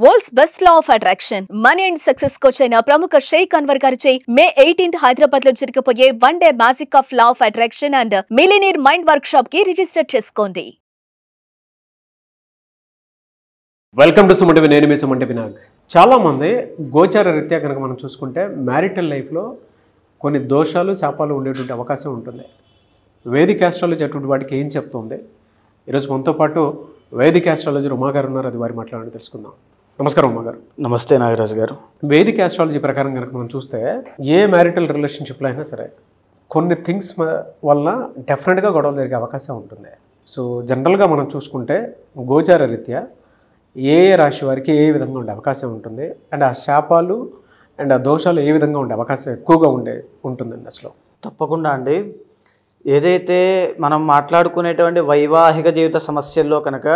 World's best law of attraction money and success coach అయిన ప్రముఖ షేక్ అన్వర్ గారిచే మే 18th హైదరాబాద్ లో జరగబోయే 1 day magic of law of attraction and millionaire mind work shop కి register చేసుకోండి. Welcome to Suman TV. నేను మీ Suman TV Nag. చాలామంది గోచార రీత్యా కనుక మనం చూసుకుంటే మ్యారిటల్ లైఫ్లో కొన్ని దోషాలు శాపాలు ఉండేటువంటి అవకాశం ఉంటుంది. వేదిక ఆస్ట్రాలజీ అటువంటి వాటికి ఏం చెప్తుంది? ఈరోజు మనతో పాటు వేదిక ఆస్ట్రాలజీ ఉమాగారు ఉన్నారు. అది వారి మాట్లాడి తెలుసుకుందాం. నమస్కారం ఉమాగారు. నమస్తే నాగరాజు గారు. వేదిక ఆస్ట్రాలజీ ప్రకారం కనుక మనం చూస్తే ఏ మ్యారిటల్ రిలేషన్షిప్లో అయినా సరే కొన్ని థింగ్స్ వలన డెఫినెట్గా గొడవలు జరిగే అవకాశం ఉంటుంది. సో జనరల్గా మనం చూసుకుంటే గోచార రీత్యా ఏ రాశి వారికి ఏ విధంగా ఉండే అవకాశం ఉంటుంది అండ్ ఆ శాపాలు అండ్ ఆ దోషాలు ఏ విధంగా ఉండే అవకాశం ఎక్కువగా ఉంటుందండి అసలు? తప్పకుండా అండి. ఏదైతే మనం మాట్లాడుకునేటువంటి వైవాహిక జీవిత సమస్యల్లో కనుక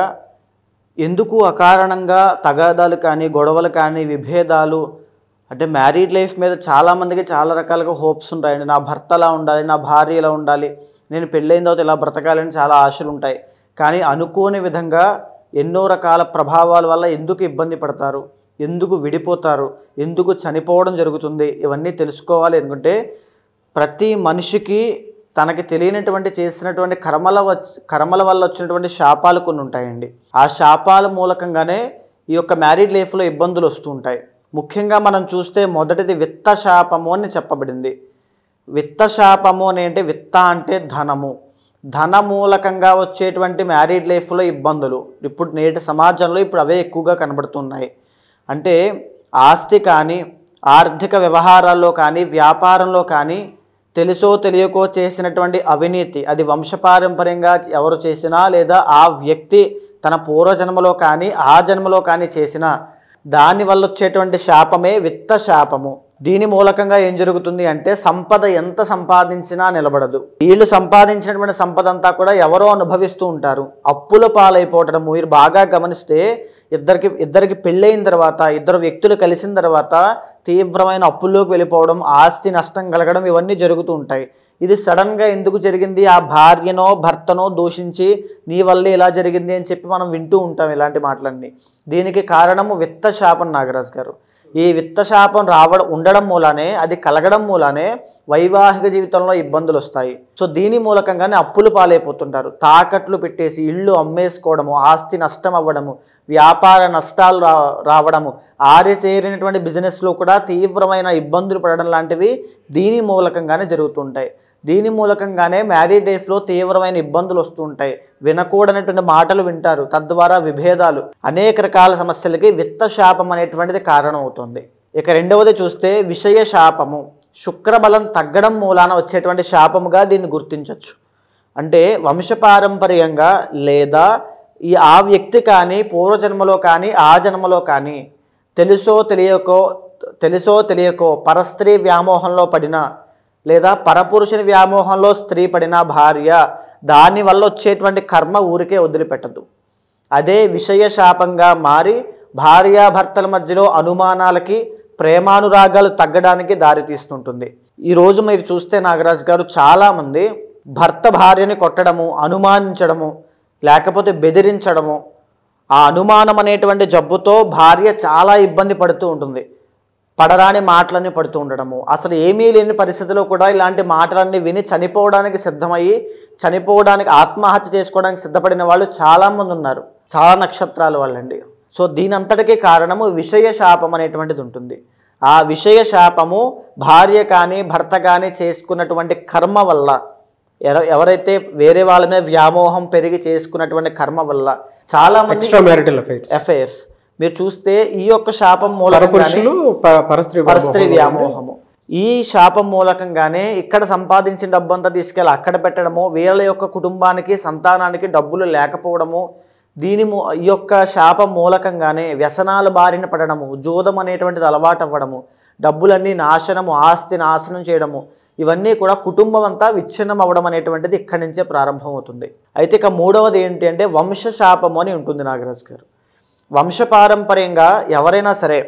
ఎందుకు అకారణంగా తగాదాలు కానీ గొడవలు కానీ విభేదాలు అంటే మ్యారీడ్ లైఫ్ మీద చాలామందికి చాలా రకాలుగా హోప్స్ ఉంటాయండి. నా భర్త ఎలా ఉండాలి, నా భార్య ఎలా ఉండాలి, నేను పెళ్ళైన తర్వాత ఇలా బ్రతకాలని చాలా ఆశలు ఉంటాయి. కానీ అనుకోని విధంగా ఎన్నో రకాల ప్రభావాల వల్ల ఎందుకు ఇబ్బంది పడతారు, ఎందుకు విడిపోతారు, ఎందుకు చనిపోవడం జరుగుతుంది, ఇవన్నీ తెలుసుకోవాలి అనుకుంటే ప్రతి మనిషికి తనకి తెలియనటువంటి చేసినటువంటి కర్మల వల్ల వచ్చినటువంటి శాపాలు కొన్ని ఉంటాయండి. ఆ శాపాల మూలకంగానే ఈ యొక్క మ్యారీడ్ లైఫ్లో ఇబ్బందులు వస్తూ ఉంటాయి. ముఖ్యంగా మనం చూస్తే మొదటిది విత్త శాపము అని చెప్పబడింది. విత్త శాపము అని అంటే విత్త అంటే ధనము, ధన మూలకంగా వచ్చేటువంటి మ్యారీడ్ లైఫ్లో ఇబ్బందులు ఇప్పుడు నేటి సమాజంలో ఇప్పుడు అవే ఎక్కువగా కనబడుతున్నాయి. అంటే ఆస్తి కానీ ఆర్థిక వ్యవహారాల్లో కానీ వ్యాపారంలో కానీ తెలుసో తెలియకో చేసినటువంటి అవినీతి, అది వంశపారంపర్యంగా ఎవరు చేసినా లేదా ఆ వ్యక్తి తన పూర్వజన్మలో కానీ ఆ జన్మలో కానీ చేసినా దానివల్ల వచ్చేటువంటి శాపమే విత్త శాపము. దీని మూలకంగా ఏం జరుగుతుంది అంటే సంపద ఎంత సంపాదించినా నిలబడదు. వీళ్ళు సంపాదించినటువంటి సంపద అంతా కూడా ఎవరో అనుభవిస్తూ ఉంటారు. అప్పుల పాలైపోవటం మీరు బాగా గమనిస్తే ఇద్దరికి పెళ్ళైన తర్వాత ఇద్దరు వ్యక్తులు కలిసిన తర్వాత తీవ్రమైన అప్పుల్లోకి వెళ్ళిపోవడం, ఆస్తి నష్టం కలగడం ఇవన్నీ జరుగుతూ ఉంటాయి. ఇది సడన్గా ఎందుకు జరిగింది, ఆ భార్యనో భర్తనో దూషించి నీ వల్లే ఇలా జరిగింది అని చెప్పి మనం వింటూ ఉంటాం ఇలాంటి మాటలన్నీ. దీనికి కారణము విత్త శాపం నాగరాజు గారు. ఈ విత్త శాపం ఉండడం మూలానే, అది కలగడం మూలానే వైవాహిక జీవితంలో ఇబ్బందులు వస్తాయి. సో దీని మూలకంగానే అప్పులు పాలైపోతుంటారు. తాకట్లు పెట్టేసి ఇళ్ళు అమ్మేసుకోవడము, ఆస్తి నష్టం అవ్వడము, వ్యాపార నష్టాలు రావడము, ఆరితేరినటువంటి బిజినెస్లో కూడా తీవ్రమైన ఇబ్బందులు పడడం లాంటివి దీని మూలకంగానే జరుగుతుంటాయి. దీని మూలకంగానే మ్యారీడ్ లైఫ్లో తీవ్రమైన ఇబ్బందులు వస్తూ ఉంటాయి. వినకూడనటువంటి మాటలు వింటారు, తద్వారా విభేదాలు, అనేక రకాల సమస్యలకి విత్త శాపం అనేటువంటిది కారణం అవుతుంది. ఇక రెండవది చూస్తే విషయ శాపము. శుక్రబలం తగ్గడం మూలాన వచ్చేటువంటి శాపముగా దీన్ని గుర్తించవచ్చు. అంటే వంశపారంపర్యంగా లేదా ఆ వ్యక్తి కానీ పూర్వజన్మలో కానీ ఆ జన్మలో కానీ తెలుసో తెలియకో పరస్త్రీ వ్యామోహంలో పడిన లేదా పరపురుషుని వ్యామోహంలో స్త్రీ పడిన భార్య, దానివల్ల వచ్చేటువంటి కర్మ ఊరికే వదిలిపెట్టదు. అదే విషయ శాపంగా మారి భార్యాభర్తల మధ్యలో అనుమానాలకి ప్రేమానురాగాలు తగ్గడానికి దారితీస్తుంటుంది. ఈరోజు మీరు చూస్తే నాగరాజు గారు చాలామంది భర్త భార్యని కొట్టడము, అనుమానించడము, లేకపోతే బెదిరించడము, ఆ అనుమానం అనేటువంటి జబ్బుతో భార్య చాలా ఇబ్బంది పడుతూ ఉంటుంది. పడరాని మాటలన్నీ పడుతూ ఉండడము, అసలు ఏమీ లేని పరిస్థితిలో కూడా ఇలాంటి మాటలన్నీ విని చనిపోవడానికి ఆత్మహత్య చేసుకోవడానికి సిద్ధపడిన వాళ్ళు చాలామంది ఉన్నారు. చాలా నక్షత్రాల వాళ్ళండి. సో దీనంతటికీ కారణము విషయ శాపం అనేటువంటిది ఉంటుంది. ఆ విషయ శాపము భార్య కానీ భర్త కానీ చేసుకున్నటువంటి కర్మ వల్ల, ఎవరైతే వేరే వాళ్ళ మీద వ్యామోహం పెరిగి చేసుకున్నటువంటి కర్మ వల్ల చాలా మంది ఎక్స్ట్రా మ్యారిటల్ అఫైర్స్ మీరు చూస్తే ఈ యొక్క శాపం మూలకంగా పరస్త్రీ వ్యామోహము, ఈ శాపం మూలకంగానే ఇక్కడ సంపాదించిన డబ్బంతా తీసుకెళ్ళి అక్కడ పెట్టడము, వీళ్ళ యొక్క కుటుంబానికి సంతానానికి డబ్బులు లేకపోవడము, ఈ యొక్క శాపం మూలకంగానే వ్యసనాల బారిన పడడము, జూదం అనేటువంటిది అలవాటు అవ్వడము, డబ్బులన్నీ నాశనము, ఆస్తి నాశనం చేయడము, ఇవన్నీ కూడా కుటుంబం అంతా విచ్ఛిన్నం అవ్వడం అనేటువంటిది ఇక్కడి నుంచే ప్రారంభమవుతుంది. అయితే ఇక మూడవది ఏంటి అంటే వంశ శాపము అని ఉంటుంది నాగరాజు గారు. వంశపారంపర్యంగా ఎవరైనా సరే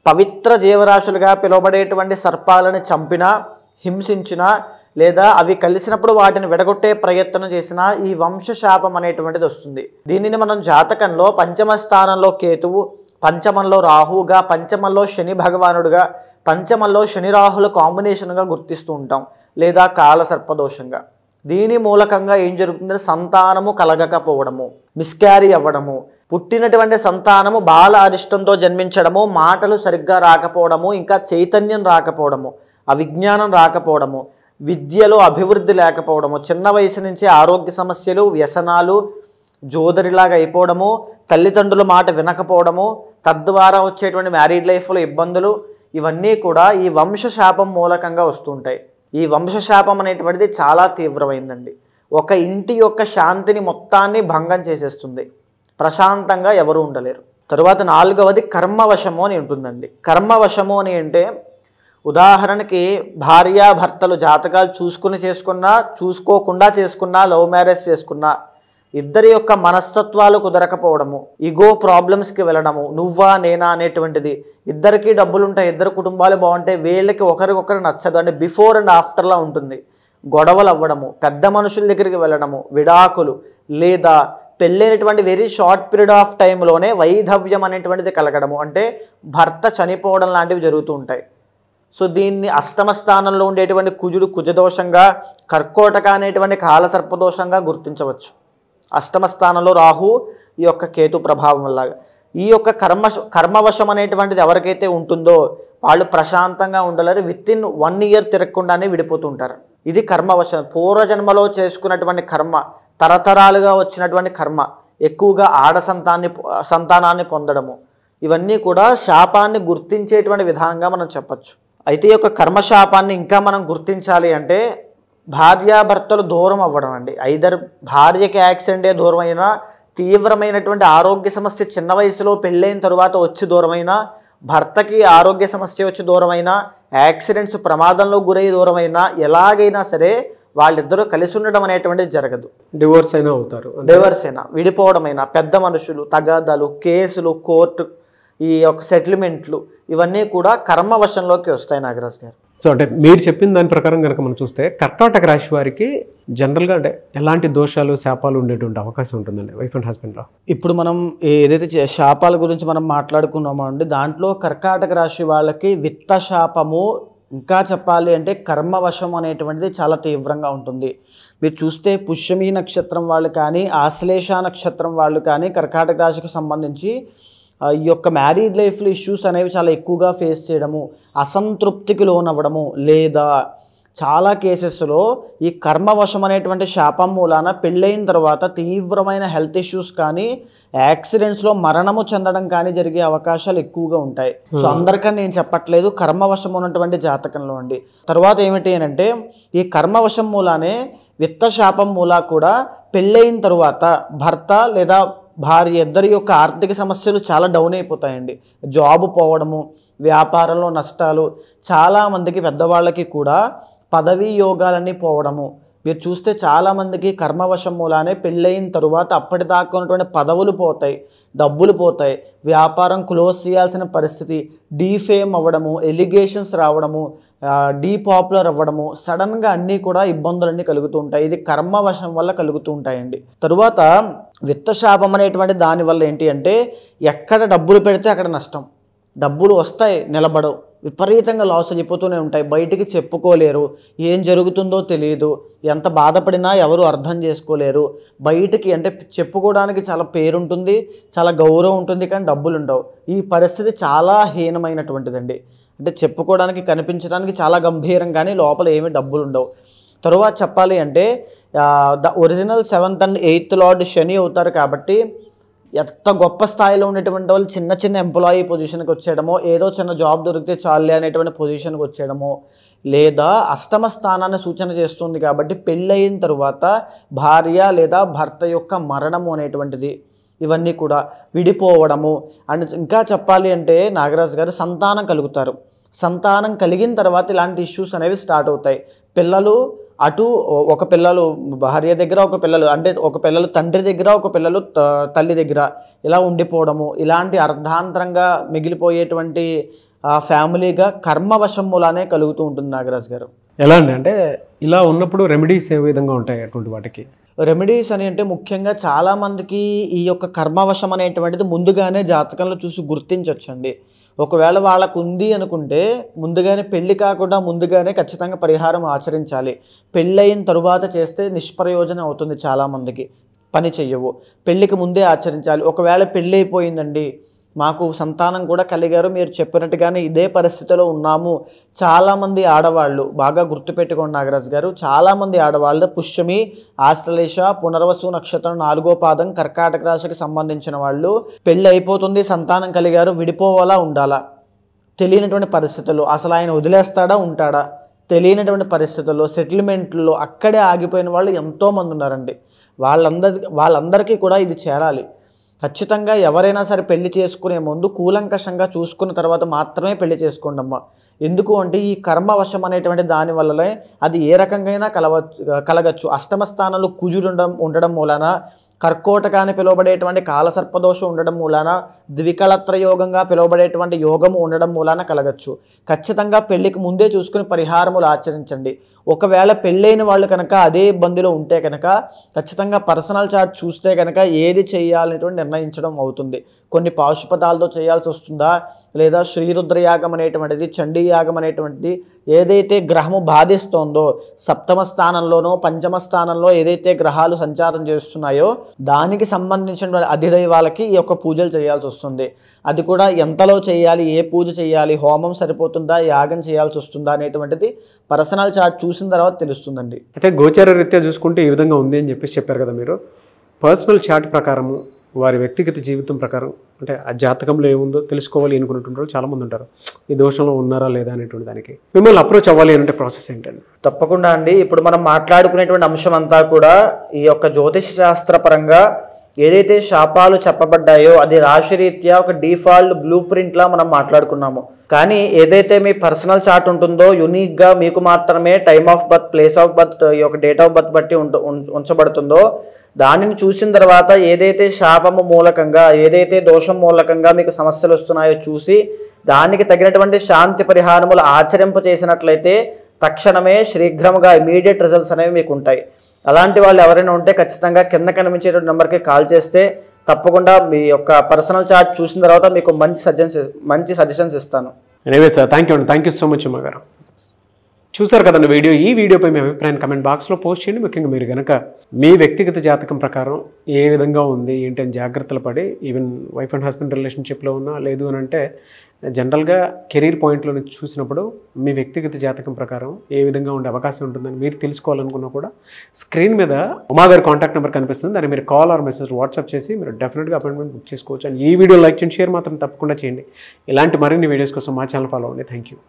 పవిత్ర జీవరాశులుగా పిలువబడేటువంటి సర్పాలను చంపినా, హింసించినా లేదా అవి కలిసినప్పుడు వాటిని విడగొట్టే ప్రయత్నం చేసినా ఈ వంశశాపం అనేటువంటిది వస్తుంది. దీనిని మనం జాతకంలో పంచమ స్థానంలో కేతువు, పంచమంలో రాహువుగా, పంచమంలో శని భగవానుడుగా, పంచమంలో శని రాహుల కాంబినేషన్గా గుర్తిస్తూ ఉంటాం, లేదా కాలసర్పదోషంగా. దీని మూలకంగా ఏం జరుగుతుందంటే సంతానము కలగకపోవడము, మిస్క్యారీ అవ్వడము, పుట్టినటువంటి సంతానము బాల అరిష్టంతో జన్మించడము, మాటలు సరిగ్గా రాకపోవడము, ఇంకా చైతన్యం రాకపోవడము, అవిజ్ఞానం రాకపోవడము, విద్యలో అభివృద్ధి లేకపోవడము, చిన్న వయసు నుంచి ఆరోగ్య సమస్యలు, వ్యసనాలు, జోదరిలాగా అయిపోవడము, తల్లిదండ్రుల మాట వినకపోవడము, తద్వారా వచ్చేటువంటి మ్యారీడ్ లైఫ్లో ఇబ్బందులు, ఇవన్నీ కూడా ఈ వంశశాపం మూలకంగా వస్తుంటాయి. ఈ వంశశాపం అనేటువంటిది చాలా తీవ్రమైందండి. ఒక ఇంటి యొక్క శాంతిని మొత్తాన్ని భంగం చేసేస్తుంది. ప్రశాంతంగా ఎవరు ఉండలేరు. తరువాత 4వది కర్మవశము అని ఉంటుందండి. కర్మవశము అని అంటే ఉదాహరణకి భార్యాభర్తలు జాతకాలు చేసుకున్నా, చూసుకోకుండా చేసుకున్నా, లవ్ మ్యారేజ్ చేసుకున్నా, ఇద్దరి యొక్క మనస్తత్వాలు కుదరకపోవడము, ఈగో ప్రాబ్లమ్స్కి వెళ్ళడము, నువ్వా నేనా అనేటువంటిది, ఇద్దరికి డబ్బులుంటాయి, ఇద్దరు కుటుంబాలు బాగుంటాయి, వీళ్ళకి ఒకరికొకరు నచ్చదు అంటే బిఫోర్ అండ్ ఆఫ్టర్లా ఉంటుంది. గొడవలు అవ్వడము, పెద్ద మనుషుల దగ్గరికి వెళ్ళడము, విడాకులు, లేదా పెళ్ళైనటువంటి వెరీ షార్ట్ పీరియడ్ ఆఫ్ టైంలోనే వైధవ్యం అనేటువంటిది కలగడము, అంటే భర్త చనిపోవడం లాంటివి జరుగుతూ ఉంటాయి. సో దీన్ని అష్టమ స్థానంలో ఉండేటువంటి కుజుడు కుజదోషంగా, కర్కోటక అనేటువంటి కాలసర్పదోషంగా గుర్తించవచ్చు. అష్టమ స్థానంలో రాహు, ఈ యొక్క కేతు ప్రభావం వల్ల. ఈ యొక్క కర్మవశం అనేటువంటిది ఎవరికైతే ఉంటుందో వాళ్ళు ప్రశాంతంగా ఉండలేరు. Within 1 year తిరగకుండానే విడిపోతుంటారు. ఇది కర్మవశం. పూర్వజన్మలో చేసుకున్నటువంటి కర్మ, తరతరాలుగా వచ్చినటువంటి కర్మ, ఎక్కువగా సంతానాన్ని పొందడము, ఇవన్నీ కూడా శాపాన్ని గుర్తించేటువంటి విధానంగా మనం చెప్పచ్చు. అయితే ఈ యొక్క కర్మశాపాన్ని ఇంకా మనం గుర్తించాలి అంటే భార్యాభర్తలు దూరం అవ్వడం అండి. ఐదర్ భార్యకి యాక్సిడెంటే దూరం అయినా, తీవ్రమైనటువంటి ఆరోగ్య సమస్య చిన్న వయసులో పెళ్ళైన తరువాత వచ్చి దూరమైనా, భర్తకి ఆరోగ్య సమస్య వచ్చి దూరమైనా, యాక్సిడెంట్స్ ప్రమాదంలో గురై దూరమైనా, ఎలాగైనా సరే వాళ్ళిద్దరూ కలిసి ఉండడం అనేటువంటిది జరగదు. డివోర్స్ అయినా అవుతారు. డివోర్స్ అయినా, విడిపోవడమైనా, పెద్ద మనుషులు, తగాదాలు, కేసులు, కోర్టు, ఈ యొక్క సెటిల్మెంట్లు, ఇవన్నీ కూడా కర్మవశంలోకి వస్తాయి నాగరాజ్ గారు. సో అంటే మీరు చెప్పిన దాని ప్రకారం కనుక మనం చూస్తే కర్కాటక రాశి వారికి జనరల్గా అంటే ఎలాంటి దోషాలు, శాపాలు ఉండేటువంటి అవకాశం ఉంటుందండి వైఫ్ అండ్ హస్బెండ్లో? ఇప్పుడు మనం ఏదైతే శాపాల గురించి మనం మాట్లాడుకున్నామో అండి, దాంట్లో కర్కాటక రాశి వాళ్ళకి విత్త శాపము, ఇంకా చెప్పాలి అంటే కర్మవశం అనేటువంటిది చాలా తీవ్రంగా ఉంటుంది. మీరు చూస్తే పుష్యమి నక్షత్రం వాళ్ళు కానీ, ఆశ్లేష నక్షత్రం వాళ్ళు కానీ కర్కాటక రాశికి సంబంధించి ఈ యొక్క మ్యారీడ్ లైఫ్లో ఇష్యూస్ అనేవి చాలా ఎక్కువగా ఫేస్ చేయడము, అసంతృప్తికి లోనవ్వడము, లేదా చాలా కేసెస్లో ఈ కర్మవశం అనేటువంటి శాపం మూలాన పెళ్ళైన తర్వాత తీవ్రమైన హెల్త్ ఇష్యూస్ కానీ, యాక్సిడెంట్స్లో మరణము చెందడం కానీ జరిగే అవకాశాలు ఎక్కువగా ఉంటాయి. సో అందరికని నేను చెప్పట్లేదు, కర్మవశం ఉన్నటువంటి జాతకంలో అండి. తర్వాత ఏమిటి అంటే ఈ కర్మవశం మూలానే విత్త శాపం మూలా కూడా పెళ్ళైన తరువాత భర్త లేదా భార్య ఇద్దరి యొక్క ఆర్థిక సమస్యలు చాలా డౌన్ అయిపోతాయండి. జాబ్ పోవడము, వ్యాపారంలో నష్టాలు, చాలామందికి పెద్దవాళ్ళకి కూడా పదవీ యోగాలన్నీ పోవడము. మీరు చూస్తే చాలామందికి కర్మవశం మూలానే పెళ్ళయిన తరువాత అప్పటిదాకా ఉన్నటువంటి పదవులు పోతాయి, డబ్బులు పోతాయి, వ్యాపారం క్లోజ్ చేయాల్సిన పరిస్థితి, డీఫేమ్ అవ్వడము, ఎలిగేషన్స్ రావడము, డీపాపులర్ అవ్వడము, సడన్గా అన్నీ కూడా ఇబ్బందులన్నీ కలుగుతూ ఉంటాయి. ఇది కర్మవశం వల్ల కలుగుతూ ఉంటాయండి. తరువాత విత్తశాపం అనేటువంటి దానివల్ల ఏంటి అంటే ఎక్కడ డబ్బులు పెడితే అక్కడ నష్టం. డబ్బులు వస్తాయి, నిలబడవు, విపరీతంగా లాస్ అయిపోతూనే ఉంటాయి, బయటికి చెప్పుకోలేరు, ఏం జరుగుతుందో తెలియదు, ఎంత బాధపడినా ఎవరు అర్థం చేసుకోలేరు, బయటికి అంటే చెప్పుకోవడానికి చాలా పేరుంటుంది, చాలా గౌరవం ఉంటుంది, కానీ డబ్బులు ఉండవు. ఈ పరిస్థితి చాలా హీనమైనటువంటిదండి. అంటే చెప్పుకోవడానికి, కనిపించడానికి చాలా గంభీరం, కానీ లోపల ఏమీ డబ్బులు ఉండవు. తరువాత చెప్పాలి అంటే the original 7th and 8th lord Shani అవుతారు. కాబట్టి ఎంత గొప్ప స్థాయిలో ఉండేటువంటి వాళ్ళు చిన్న చిన్న ఎంప్లాయీ పొజిషన్కి వచ్చేయడమో, ఏదో చిన్న జాబ్ దొరికితే చాలే అనేటువంటి పొజిషన్కి వచ్చేయడమో, లేదా అష్టమ స్థానాన్ని సూచన చేస్తుంది కాబట్టి పెళ్ళయిన తరువాత భార్య లేదా భర్త యొక్క మరణము అనేటువంటిది, ఇవన్నీ కూడా విడిపోవడము. అండ్ ఇంకా చెప్పాలి అంటే నాగరాజు గారు సంతానం కలుగుతారు. సంతానం కలిగిన తర్వాత ఇలాంటి ఇష్యూస్ అనేవి స్టార్ట్ అవుతాయి. పిల్లలు అటు ఒక పిల్లలు భార్య దగ్గర, ఒక పిల్లలు అంటే ఒక పిల్లలు తండ్రి దగ్గర, ఒక పిల్లలు తల్లి దగ్గర ఇలా ఉండిపోవడము, ఇలాంటి అర్ధాంతరంగా మిగిలిపోయేటువంటి ఫ్యామిలీగా కర్మవశం మూలానే కలుగుతూ ఉంటుంది నాగరాజ్ గారు. ఎలా అండి అంటే ఇలా ఉన్నప్పుడు రెమెడీస్ ఏ విధంగా ఉంటాయి అటువంటి వాటికి? రెమెడీస్ అని అంటే ముఖ్యంగా చాలామందికి ఈ యొక్క కర్మవశం అనేటువంటిది ముందుగానే జాతకంలో చూసి గుర్తించవచ్చండి. ఒకవేళ వాళ్ళకు ఉంది అనుకుంటే ముందుగానే పెళ్లి కాకుండా ముందుగానే ఖచ్చితంగా పరిహారం ఆచరించాలి. పెళ్ళయిన తరువాత చేస్తే నిష్ప్రయోజనం అవుతుంది, చాలామందికి పని చెయ్యవు. పెళ్ళికి ముందే ఆచరించాలి. ఒకవేళ పెళ్ళి అయిపోయిందండి, మాకు సంతానం కూడా కలిగారు, మీరు చెప్పినట్టుగానే ఇదే పరిస్థితిలో ఉన్నాము. చాలామంది ఆడవాళ్ళు బాగా గుర్తుపెట్టుకోండి నాగరాజు గారు, చాలామంది ఆడవాళ్ళు పుష్యమి, ఆశ్లేష, పునర్వసు నక్షత్రం 4వ పాదం కర్కాటక రాశికి సంబంధించిన వాళ్ళు పెళ్ళి అయిపోతుంది, సంతానం కలిగారు, విడిపోవాలా ఉండాలా తెలియనటువంటి పరిస్థితుల్లో, అసలు ఆయన వదిలేస్తాడా ఉంటాడా తెలియనటువంటి పరిస్థితుల్లో, సెటిల్మెంట్లో అక్కడే ఆగిపోయిన వాళ్ళు ఎంతోమంది ఉన్నారండి. వాళ్ళందరికీ కూడా ఇది చేరాలి. ఖచ్చితంగా ఎవరైనా సరే పెళ్లి చేసుకునే ముందు కూలంకషంగా చూసుకున్న తర్వాత మాత్రమే పెళ్లి చేసుకోండి అమ్మ. ఎందుకు అంటే ఈ కర్మవశం అనేటువంటి దాని వల్లనే అది ఏ రకంగా కలగచ్చు. అష్టమ స్థానంలో కుజుడు ఉండడం మూలాన, కర్కోటక అని పిలువబడేటువంటి కాలసర్పదోషం ఉండడం మూలాన, ద్వికళత్ర యోగంగా పిలువబడేటువంటి యోగము ఉండడం మూలాన కలగచ్చు. ఖచ్చితంగా పెళ్లికి ముందే చూసుకుని పరిహారములు ఆచరించండి. ఒకవేళ పెళ్ళైన వాళ్ళు కనుక అదే ఇబ్బందిలో ఉంటే కనుక ఖచ్చితంగా పర్సనల్ చార్ట్ చూస్తే కనుక ఏది చేయాలనేటువంటి నిర్ణయించడం అవుతుంది. కొన్ని పాశుపతాలతో చేయాల్సి వస్తుందా, లేదా శ్రీరుద్రయాగం అనేటువంటిది, చండీ యాగం అనేటువంటిది ఏదైతే గ్రహము బాధిస్తోందో, సప్తమ స్థానంలోనో పంచమ స్థానంలో ఏదైతే గ్రహాలు సంచారం చేస్తున్నాయో దానికి సంబంధించిన అధిదైవాలకి ఈ యొక్క పూజలు చేయాల్సి వస్తుంది. అది కూడా ఎంతలో చేయాలి, ఏ పూజ చేయాలి, హోమం సరిపోతుందా, యాగం చేయాల్సి వస్తుందా అనేటువంటిది పర్సనల్ చార్ట్ చూసిన తర్వాత తెలుస్తుందండి. అయితే గోచార రీత్యా చూసుకుంటే ఈ విధంగా ఉంది అని చెప్పేసి చెప్పారు కదా మీరు. పర్సనల్ చార్ట్ ప్రకారము వారి వ్యక్తిగత జీవితం ప్రకారం అంటే ఆ జాతకంలో ఏముందో తెలుసుకోవాలి అనుకుంటుంటారు చాలామంది ఉంటారు. ఈ దోషంలో ఉన్నారా లేదా అనేటువంటి దానికి మిమ్మల్ని అప్రోచ్ అవ్వాలి అంటే ప్రాసెస్ ఏంటండి? తప్పకుండా అండి. ఇప్పుడు మనం మాట్లాడుకునేటువంటి అంశం అంతా కూడా ఈ యొక్క జ్యోతిష శాస్త్ర పరంగా ఏదైతే శాపాలు చెప్పబడ్డాయో అది రాశిరీత్యా ఒక డిఫాల్ట్ బ్లూ ప్రింట్లా మనం మాట్లాడుకున్నాము. కానీ ఏదైతే మీ పర్సనల్ చార్ట్ ఉంటుందో యూనిక్గా మీకు మాత్రమే time of birth, place of birth, ఈ యొక్క డేట్ ఆఫ్ బర్త్ బట్టి ఉంచబడుతుందో దానిని చూసిన తర్వాత ఏదైతే శాపము మూలకంగా, ఏదైతే దోషం మూలకంగా మీకు సమస్యలు వస్తున్నాయో చూసి దానికి తగినటువంటి శాంతి పరిహారములు ఆచరింపచేసినట్లయితే తక్షణమే శీఘ్రముగా ఇమీడియట్ రిజల్ట్స్ అనేవి మీకు ఉంటాయి. అలాంటి వాళ్ళు ఎవరైనా ఉంటే ఖచ్చితంగా కింద కనిపించేటువంటి నెంబర్కి కాల్ చేస్తే తప్పకుండా మీ యొక్క పర్సనల్ చార్ట్ చూసిన తర్వాత మీకు మంచి సజెషన్స్ ఇస్తాను. Anyway sir, thank you so much Uma గారు. చూసారు కదండి వీడియో. ఈ వీడియోపై మీ అభిప్రాయాన్ని కమెంట్ బాక్స్లో పోస్ట్ చేయండి. ముఖ్యంగా మీరు కనుక మీ వ్యక్తిగత జాతకం ప్రకారం ఏ విధంగా ఉంది ఏంటి అని జాగ్రత్తలు పడి, ఈవెన్ వైఫ్ అండ్ హస్బెండ్ రిలేషన్షిప్లో ఉన్నా లేదు అని అంటే జనరల్గా కెరీర్ పాయింట్లో నుంచి చూసినప్పుడు మీ వ్యక్తిగత జాతకం ప్రకారం ఏ విధంగా ఉండే అవకాశం ఉంటుందని మీరు తెలుసుకోవాలనుకున్నా కూడా స్క్రీన్ మీద ఉమా గారి కాంటాక్ట్ నెంబర్ కనిపిస్తుంది. దాన్ని మీరు కాల్ ఆర్ మెసేజ్ వాట్సాప్ చేసి మీరు డెఫినెట్గా అపాయింట్మెంట్ బుక్ చేసుకోవచ్చు. అండ్ ఈ వీడియో లైక్ చేయండి, షేర్ మాత్రం తప్పకుండా చేయండి. ఇలాంటి మరిన్ని వీడియోస్ కోసం మా ఛానల్ ఫాలో అవ్వండి. Thank you.